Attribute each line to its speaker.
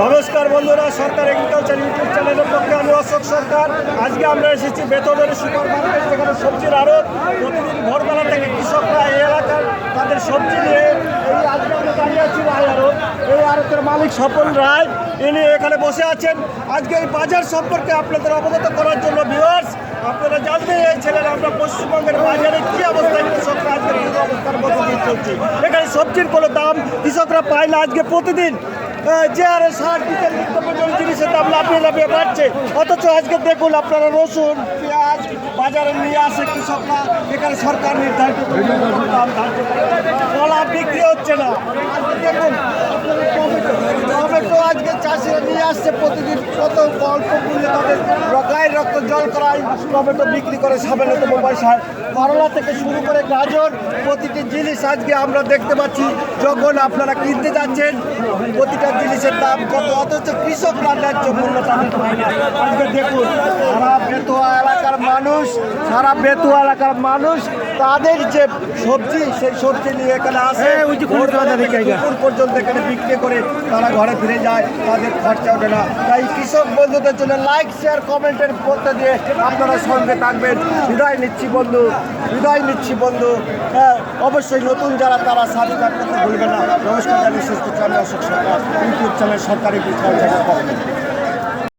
Speaker 1: নমস্কার বন্ধুরা, সরকার agriculture YouTube চ্যানেলের পক্ষে আমি অশোক সরকার। আজকে আমরা এসেছি বেতনের সুপার মার্কেট, যেখানে সবজির আড়ত। প্রতিদিন ভোরবেলা থেকে কৃষকরা এই এলাকার তাদের সবজি নিয়ে আজকে আমরা দাঁড়িয়ে আছি রায় আড়ত। এই আড়তের মালিক স্বপন রায়, ইনি এখানে বসে আছেন। আজকে এই বাজার সম্পর্কে আপনাদের অবগত করার জন্য ভিউয়ার্স, আপনারা জানতে চাইছিলেন আমরা পশ্চিমবঙ্গের বাজারে কী অবস্থায় কৃষকরা আজকে অবস্থার মধ্যে দিয়ে চলছে। এখানে সবজির কোনো দাম কৃষকরা পায় না। আজকে প্রতিদিন যে আরে সার ডিজেল নিত্যপ্রয়োজনীয় জিনিসের দাম লাফিয়ে লাফিয়ে বাড়ছে, অথচ আজকে দেখুন আপনারা রসুন পেঁয়াজ বাজারে নিয়ে আসে কৃষকরা। এখানে সরকার নির্ধারিত দাম ধার্য করে, কলা বিক্রি হচ্ছে না। আজকে দেখুন টমেটো আজকে চাষিরা নিয়ে আসছে, প্রতিদিন কত অল্প মূল্যে তাদের গায়ের রক্ত জল করায় টমেটো বিক্রি করে সামান্যতম পয়সায়। করলা থেকে শুরু করে গাজর, প্রতিটি জিনিস আজকে আমরা দেখতে পাচ্ছি। যখন আপনারা কিনতে যাচ্ছেন প্রতিটা জিনিসের দাম কত, অথচ কৃষকরা ন্যায্য মূল্য তাদের পায় না। আজকে দেখুন সারা বেতুয়া এলাকার মানুষ তাদের যে সবজি, সেই সবজি নিয়ে এখানে আসে, দুপুর পর্যন্ত এখানে বিক্রি করে তারা ঘরে ফিরে যায়, তাদের খরচা ওঠে না। তাই কৃষক বন্ধুদের জন্য লাইক শেয়ার কমেন্টের মধ্যে দিয়ে আপনারা সঙ্গে থাকবেন। বিদায় নিচ্ছি বন্ধু। হ্যাঁ, অবশ্যই নতুন যারা তারা সাবস্ক্রাইব করতে ভুলবেন না। নমস্কার, জানিয়ে শেষ করছি আমি অশোক সরকার, ইউটিউব চ্যানেল সরকারি চ্যানেল।